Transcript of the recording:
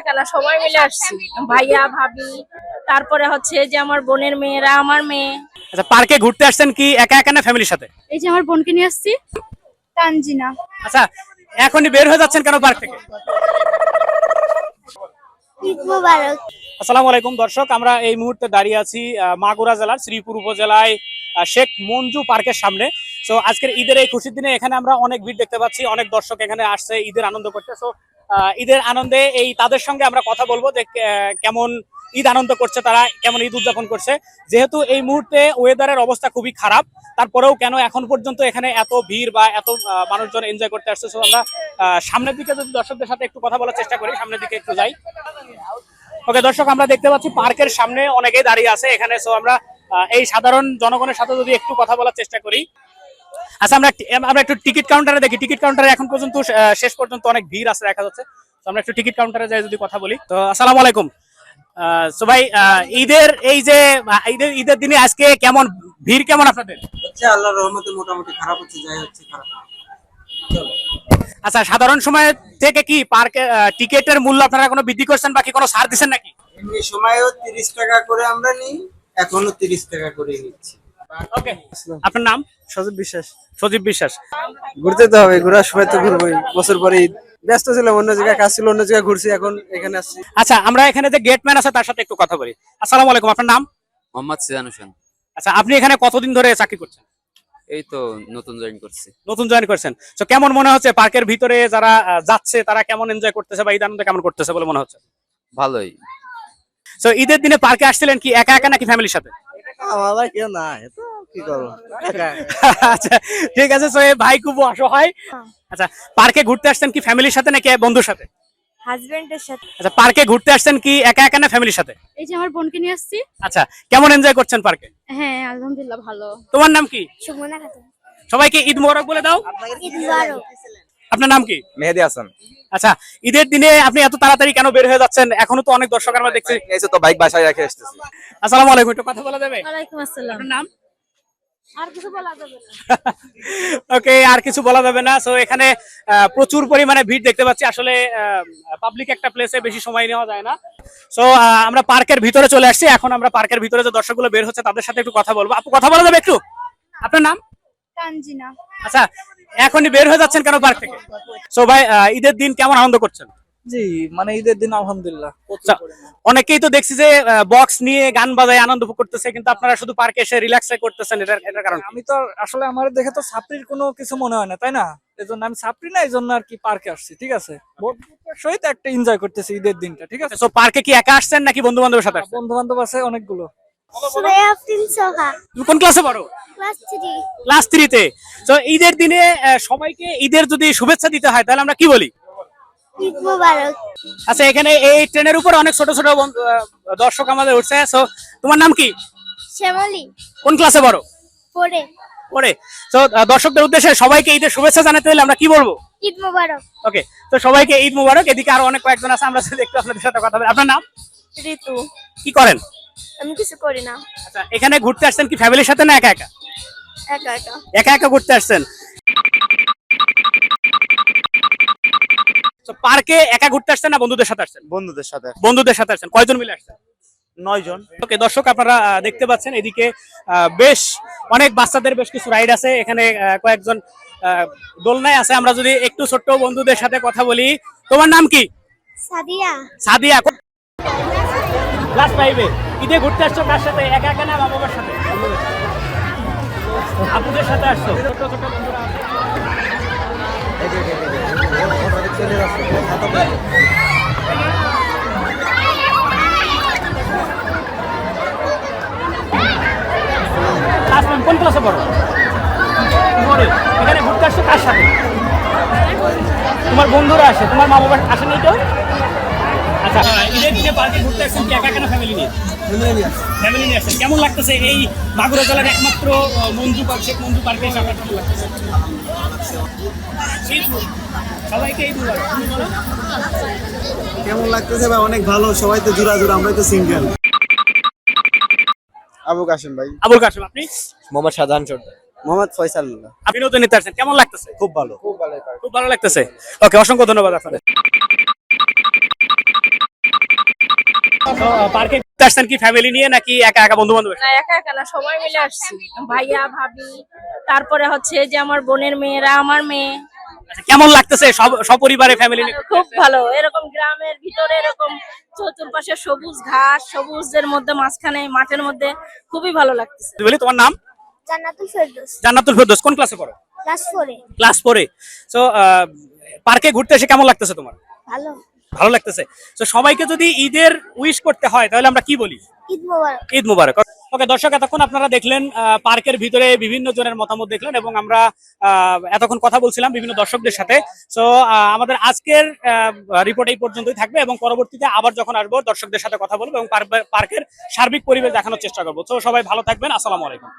একা না, সবাই মিলে আসছি, ভাইয়া ভাবি, তারপরে হচ্ছে যে আমার বোনের মেয়েরা, আমার মেয়ে। আচ্ছা, পার্কে ঘুরতে আসছেন কি একা একা না ফ্যামিলির সাথে? এই যে আমার বোনকে নিয়ে আসছি, তানজিনা। আচ্ছা, এখনই বের হয়ে যাচ্ছেন কেন পার্ক থেকে? ঈদ মোবারক। আসসালামু আলাইকুম দর্শক, আমরা এই মুহূর্তে দাঁড়িয়ে আছি মাগুরা জেলার শ্রীপুর উপজেলায় শেখ মঞ্জু পার্কের সামনে। তো আজকের ঈদের এই খুশির দিনে এখানে আমরা অনেক ভিড় দেখতে পাচ্ছি, অনেক দর্শক এখানে আসছে ঈদের আনন্দ করতে। তো ঈদের আনন্দে এই তাদের সঙ্গে আমরা কথা বলবো যে কেমন ঈদ আনন্দ করছে, তারা কেমন ঈদ উদযাপন করছে। যেহেতু এই মুহূর্তে ওয়েদারের অবস্থা খুবই খারাপ, তারপরেও কেন এখন পর্যন্ত এখানে এত ভিড় বা এত মানুষজন এনজয় করতে আসছে। তো আমরা সামনের দিকে যদি দর্শকদের সাথে একটু কথা বলার চেষ্টা করি, সামনের দিকে একটু যাই। ওকে দর্শক, আমরা দেখতে পাচ্ছি পার্কের সামনে অনেকেই দাঁড়িয়ে আছে এখানে। সো আমরা এই সাধারণ জনগণের সাথে যদি একটু কথা বলার চেষ্টা করি। আচ্ছা, আমরা একটু টিকিট কাউন্টারে দেখি। টিকিট কাউন্টারে এখন পর্যন্ত শেষ পর্যন্ত অনেক ভিড় আছে দেখা যাচ্ছে। তো আমরা একটু টিকিট কাউন্টারে যাই যদি কথা বলি। তো আসসালামু আলাইকুম। সো ভাই, ঈদের এই যে ঈদের দিনে আজকে কেমন ভিড়, কেমন আপনাদের? হচ্ছে আল্লাহর রহমতে মোটামুটি খারাপ হচ্ছে, যাই হচ্ছে খারাপ। আচ্ছা, সাধারণ সময় থেকে কি পার্কে টিকিটের মূল্য আপনারা কোনো বৃদ্ধি করছেন বা কি কোনো ছাড় দিচ্ছেন নাকি? এমনি সময়ও 30 টাকা করে আমরা নিই, এখনো 30 টাকা করে নিচ্ছি। ওকে, আপনার নাম? সজীব বিশ্বাস। সজীব বিশ্বাস। ঘুরতে তো হবে, ঘোরার সময় তো ঘুরবোই, বছর পরে ঈদ। ব্যস্ত ছিলাম, অন্য জায়গায় কাজ ছিল, অন্য জায়গায় ঘুরছি, এখন এখানে আসছি। আচ্ছা, আমরা এখানে যে গেটম্যান আছে তার সাথে একটু কথা বলি। আসসালামু আলাইকুম, আপনার নাম? মোহাম্মদ সিজান হোসেন। আচ্ছা, আপনি এখানে কতদিন ধরে চাকরি করছেন? এই তো নতুন জয়েন করছি। নতুন জয়েন করছেন। তো কেমন মনে হচ্ছে পার্কের ভিতরে যারা যাচ্ছে তারা কেমন এনজয় করতেছে বা ঈদ আনন্দ কেমন করতেছে বলে মনে হচ্ছে? ভালোই। তো ঈদের দিনে পার্কে আসছিলেন কি একা একা নাকি ফ্যামিলির সাথে? আমার কেউ না, তো কি করবো। আচ্ছা, ঠিক আছে। তো এই ভাই খুব অসহায়। আচ্ছা, পার্কে ঘুরতে আসছেন কি ফ্যামিলির সাথে নাকি বন্ধুর সাথে? হাজবেন্ডের সাথে। আচ্ছা, পার্কে ঘুরতে আসছেন কি একা একা না ফ্যামিলির সাথে? এই যে আমার বোনকে নিয়ে আসছি। আচ্ছা, কেমন এনজয় করছেন পার্কে? হ্যাঁ আলহামদুলিল্লাহ ভালো। তোমার নাম কি? সুমনা খাতুন। সবাইকে ঈদ মোবারক বলে দাও। ঈদ মোবারক। আপনার নাম কি? মেহেদি হাসান। আচ্ছা, ঈদের দিনে আপনি এত তাড়াতাড়ি কেন বের হয়ে যাচ্ছেন? এখনো তো অনেক দর্শক আমরা দেখছি। এই তো বাইক বাসায় রেখে আসতেছি। আসসালামু আলাইকুম, একটু কথা বলা যাবে? ওয়ালাইকুম আসসালাম। আপনার নাম? আর কিছু বলা যাবে না। ওকে, আর কিছু বলা যাবে না। সো এখানে প্রচুর পরিমাণে ভিড় দেখতে পাচ্ছি। আসলে পাবলিক একটা প্লেসে বেশি সময় নেওয়া যায় না। সো আমরা পার্কের ভিতরে চলে আসছি। এখন আমরা পার্কের ভিতরে যে দর্শকগুলো বের হচ্ছে তাদের সাথে একটু কথা বলবো। আপু, কথা বলা যাবে একটু? আপনার নাম? তানজিনা। আচ্ছা, এখনই বের হয়ে যাচ্ছেন কেন পার্ক থেকে? সো ভাই, ঈদের দিন কেমন আনন্দ করছেন? জি, মানে ঈদের দিন আলহামদুলিল্লাহ আচ্ছা, অনেকেই তো দেখছি যে বক্স নিয়ে গান বাজায় আনন্দ উপভোগ করতেছে, কিন্তু আপনারা শুধু পার্কে এসে রিল্যাক্স করতেছেন। এটার কারণ কি? আমি তো আসলে আমার দেখে তো ছাত্রীর কোনো কিছু মনে হয় না, তাই না? এজন্য আমি ছাত্রী না, এজন্য আর কি পার্কে আসছি, ঠিক আছে? বন্ধুদের সহিত একটা এনজয় করতেছি ঈদের দিনটা, ঠিক আছে? সো পার্কে কি একা আসছেন নাকি বন্ধু বান্ধবের সাথে আসছেন? বন্ধু বান্ধব আছে অনেকগুলো। সুরাইয়া আফরিন সোহা। তুমি কোন ক্লাসে পড়ো? ক্লাস 3। ক্লাস 3 তে। তো ঈদের দিনে সবাইকে ঈদের যদি শুভেচ্ছা দিতে হয় তাহলে আমরা কি বলি? ঈদ মোবারক। আচ্ছা, এখানে এই ট্রেনের উপরে অনেক ছোট ছোট দর্শক আমাদের উঠছে। সো তোমার নাম কি? শ্যামলী। কোন ক্লাসে পড়ো? পড়ে। পড়ে। তো দর্শকদের উদ্দেশ্যে সবাইকে ঈদের শুভেচ্ছা জানাতে হলে আমরা কি বলবো? ঈদ মোবারক। ওকে, তো সবাইকে ঈদ মোবারক। এদিকে আরো অনেক কয়েকজন আছে, আমরা একটু আপনাদের সাথে কথা বলি। আপনার নাম? ঋতু। কি করেন? আমি কিছু করি না। আচ্ছা, এখানে ঘুরতে আসছেন কি ফ্যামিলির সাথে না একা একা? একা একা। একা একা ঘুরতে আসছেন। তো পার্কে একা ঘুরতে আসছেন না বন্ধুদের সাথে আসছেন? বন্ধুদের সাথে। বন্ধুদের সাথে আসছেন। কয়জন মিলে আসছেন? 9 জন। ওকে দর্শক, আপনারা দেখতে পাচ্ছেন এদিকে বেশ অনেক বাচ্চাদের বেশ কিছু রাইড আছে এখানে, কয়েকজন দোলনায় আছে। আমরা যদি একটু ছোট্ট বন্ধুদের সাথে কথা বলি। তোমার নাম কি? সাদিয়া। সাদিয়া। ক্লাস 5 এ। ঈদে ঘুরতে আসছো কার সাথে? একা একা না মা বাবার সাথে? আপুদের সাথে আসছো? ছোট ছোট বন্ধুরা আছে। কোন ক্লাসে পড়ো? এখানে ঘুরতে আসছো কার সাথে? তোমার বন্ধুরা আসে, তোমার মা বাবা আসে নাই তো? আচ্ছা, ঈদের দিনে পার্কে ঘুরতে আসছেন কি একা কেন ফ্যামিলি নিয়ে? ফ্যামিলি নিয়ে আসছেন। কেমন লাগতেছে এই মাগুরা জেলার একমাত্র মঞ্জু পার্ক, শেখ মঞ্জু পার্কে এসে আপনার কেমন লাগতেছে? সবাইকে ঈদ মোবারক। কেমন লাগতেছে ভাই? অনেক ভালো, সবাই তো জোড়া জোড়া, আমরাই তো সিঙ্গেল। আবু কাশিম ভাই। আবুল কাশেম। আপনি? মোহাম্মদ শাহজাহান সর্দার। মোহাম্মদ ফয়সালুল্লাহ। আপনি নতুন নিতে আসছেন, কেমন লাগতেছে? খুব ভালো, খুব ভালো। খুব ভালো লাগতেছে। ওকে, অসংখ্য ধন্যবাদ আপনাদের। তো পার্কে ঘুরতে আসছেন কি ফ্যামিলি নিয়ে নাকি একা একা বন্ধু বান্ধব? না, একা একা না, সবাই মিলে আসছি। ভাইয়া ভাবি, তারপরে হচ্ছে যে আমার বোনের মেয়েরা, আমার মেয়ে। কেমন লাগতেছে সপরিবারে ফ্যামিলি নিয়ে? খুব ভালো, এরকম গ্রামের ভিতরে এরকম চতুর্পাশে সবুজ ঘাস, সবুজের মধ্যে মাঝখানে মাঠের মধ্যে খুবই ভালো লাগতেছে। বলি তোমার নাম? জান্নাতুল ফেরদৌস, জান্নাতুল ফেরদৌস। কোন ক্লাসে পড়ো? ক্লাস 4 এ। ক্লাস 4 এ। সো পার্কে ঘুরতে এসে কেমন লাগতেছে তোমার? ভালো। ভালো লাগতেছে। তো সবাইকে যদি ঈদের উইশ করতে হয় তাহলে আমরা কি বলি? ঈদ মোবারক। ঈদ মুবারক। ওকে দর্শক, এতক্ষণ আপনারা দেখলেন পার্কের ভিতরে বিভিন্ন জনের মতামত দেখলেন এবং আমরা এতক্ষণ কথা বলছিলাম বিভিন্ন দর্শকদের সাথে। সো আমাদের আজকের রিপোর্ট এই পর্যন্তই থাকবে এবং পরবর্তীতে আবার যখন আসবো দর্শকদের সাথে কথা বলবো এবং পার্কের সার্বিক পরিবেশ দেখানোর চেষ্টা করবো। তো সবাই ভালো থাকবেন। আসসালামু আলাইকুম।